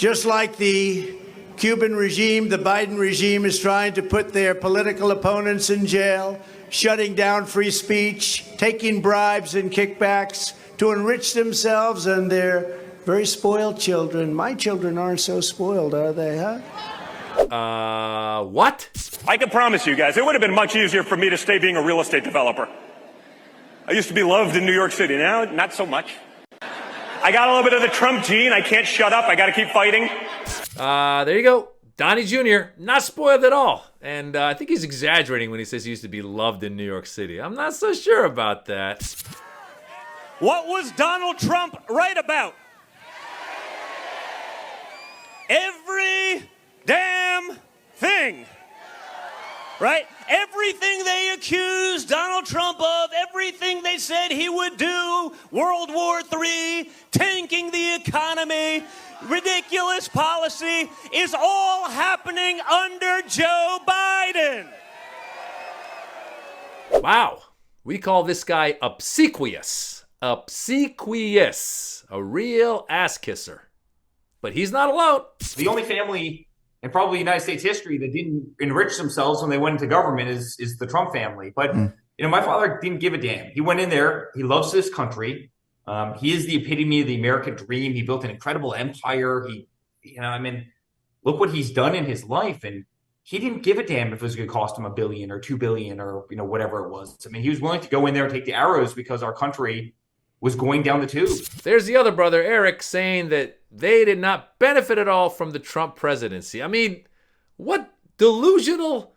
Just like the Cuban regime, the Biden regime is trying to put their political opponents in jail, shutting down free speech, taking bribes and kickbacks to enrich themselves and their very spoiled children. My children aren't so spoiled, are they, huh? What? I can promise you guys, it would have been much easier for me to stay being a real estate developer. I used to be loved in New York City. Now, not so much. I got a little bit of the Trump gene. I can't shut up. I got to keep fighting. There you go. Donnie Jr., not spoiled at all. And I think he's exaggerating when he says he used to be loved in New York City. I'm not so sure about that. What was Donald Trump right about? Every damn thing. Right? Everything they accused Donald Trump of, everything they said he would do, World War III, tanking the economy, ridiculous policy, is all happening under Joe Biden. Wow. We call this guy obsequious. Obsequious. A real ass kisser. But he's not alone. The only family in probably United States history that didn't enrich themselves when they went into government is the Trump family. But, you know, my father didn't give a damn. He went in there. He loves this country. He is the epitome of the American dream. He built an incredible empire. Look what he's done in his life. And he didn't give a damn if it was going to cost him $1 billion or $2 billion or, whatever it was. I mean, he was willing to go in there and take the arrows because our country was going down the tube. There's the other brother, Eric, saying that they did not benefit at all from the Trump presidency. I mean, what delusional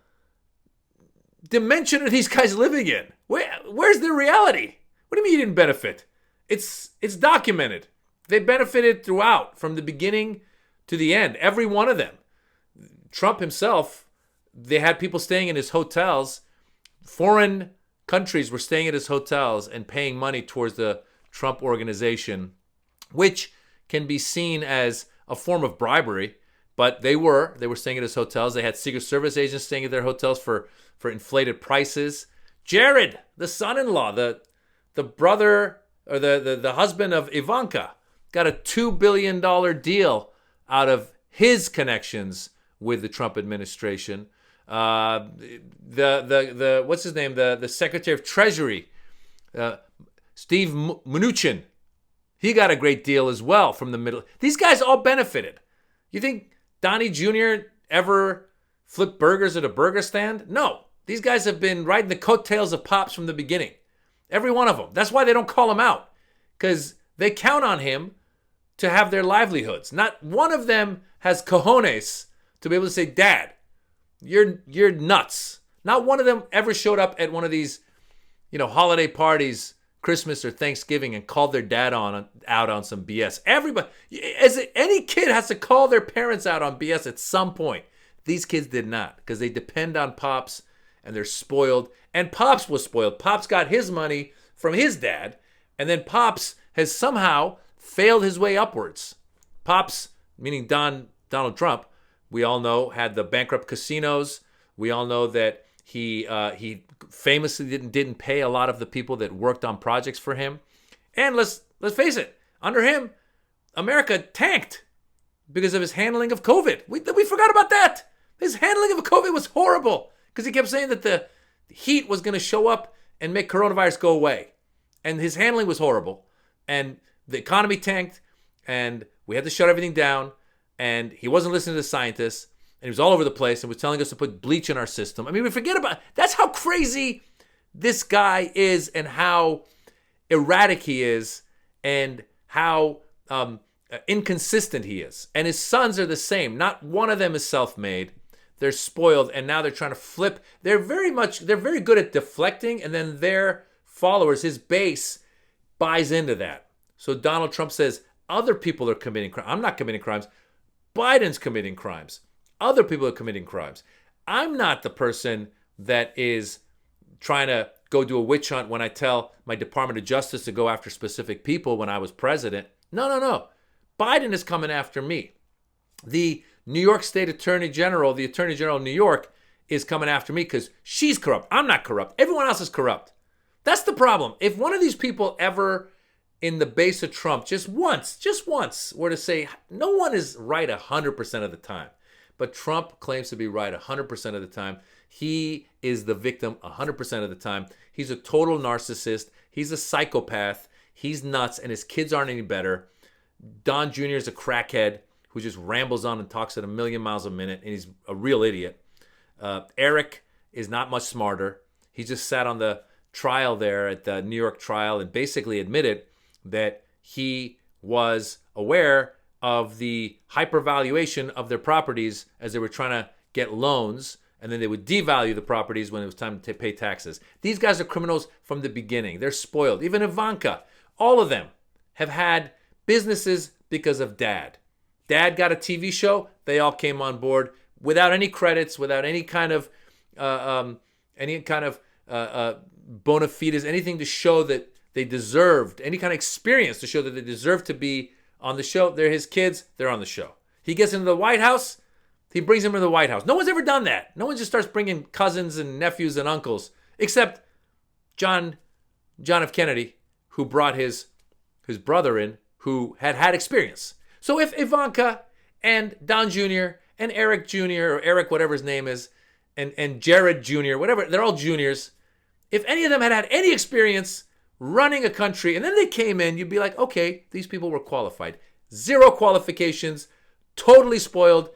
dimension are these guys living in? Where's the reality? What do you mean you didn't benefit? It's documented. They benefited throughout, from the beginning to the end. Every one of them. Trump himself, they had people staying in his hotels. Foreign countries were staying at his hotels and paying money towards the Trump organization, which can be seen as a form of bribery, but they were staying at his hotels. They had Secret Service agents staying at their hotels for inflated prices. Jared, the son-in-law, the brother or the husband of Ivanka, got a $2 billion deal out of his connections with the Trump administration. The what's his name? The Secretary of Treasury, Steve Mnuchin, he got a great deal as well from the middle. These guys all benefited. You think Donnie Jr. ever flipped burgers at a burger stand? No. These guys have been riding the coattails of Pops from the beginning. Every one of them. That's why they don't call him out, because they count on him to have their livelihoods. Not one of them has cojones to be able to say, Dad, you're nuts. Not one of them ever showed up at one of these, holiday parties, Christmas or Thanksgiving, and called their dad out on some BS. Everybody, any kid has to call their parents out on BS at some point. These kids did not, because they depend on Pops and they're spoiled. And Pops was spoiled. Pops got his money from his dad, and then Pops has somehow failed his way upwards. Pops, meaning Donald Trump, we all know, had the bankrupt casinos. We all know that he famously didn't pay a lot of the people that worked on projects for him. And let's face it, under him, America tanked because of his handling of COVID. We forgot about that. His handling of COVID was horrible because he kept saying that the heat was going to show up and make coronavirus go away. And his handling was horrible. And the economy tanked, and we had to shut everything down. And he wasn't listening to the scientists, and he was all over the place and was telling us to put bleach in our system. I mean, we forget about that's how crazy this guy is, and how erratic he is, and how inconsistent he is. And his sons are the same. Not one of them is self-made. They're spoiled, and now they're trying to flip. They're very good at deflecting, and then their followers, his base, buys into that. So Donald Trump says other people are committing crimes. I'm not committing crimes. Biden's committing crimes. Other people are committing crimes. I'm not the person that is trying to go do a witch hunt when I tell my Department of Justice to go after specific people when I was president. No. Biden is coming after me. The New York State Attorney General, the Attorney General of New York, is coming after me because she's corrupt. I'm not corrupt. Everyone else is corrupt. That's the problem. If one of these people ever in the base of Trump just once, were to say no one is right 100% of the time, but Trump claims to be right 100% of the time. He is the victim 100% of the time. He's a total narcissist. He's a psychopath. He's nuts, and his kids aren't any better. Don Jr. is a crackhead who just rambles on and talks at a million miles a minute, and he's a real idiot. Eric is not much smarter. He just sat on the trial there at the New York trial and basically admitted that he was aware of the hypervaluation of their properties as they were trying to get loans, and then they would devalue the properties when it was time to pay taxes. These guys are criminals from the beginning. They're spoiled. Even Ivanka, all of them have had businesses because of dad. Dad got a TV show. They all came on board without any credits, without any kind of bona fides, anything to show that they deserved, any kind of experience to show that they deserve to be on the show. They're his kids. They're on the show. He gets into the White House. He brings them into the White House. No one's ever done that. No one just starts bringing cousins and nephews and uncles, except John F. Kennedy, who brought his brother in, who had experience. So if Ivanka and Don Jr. and Eric Jr. or Eric, whatever his name is, and Jared Jr., whatever, they're all juniors. If any of them had any experience running a country and then they came in, you'd be like, okay, these people were qualified. Zero qualifications, totally spoiled,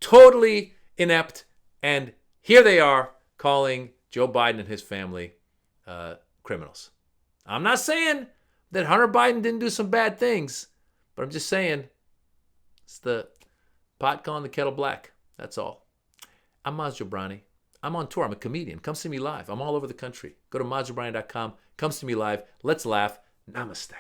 totally inept, and here they are calling Joe Biden and his family criminals. I'm not saying that Hunter Biden didn't do some bad things, but I'm just saying it's the pot calling the kettle black. That's all. I'm Maz Jobrani. I'm on tour. I'm a comedian. Come see me live. I'm all over the country. Go to mazjobrani.com. Come see me live. Let's laugh. Namaste.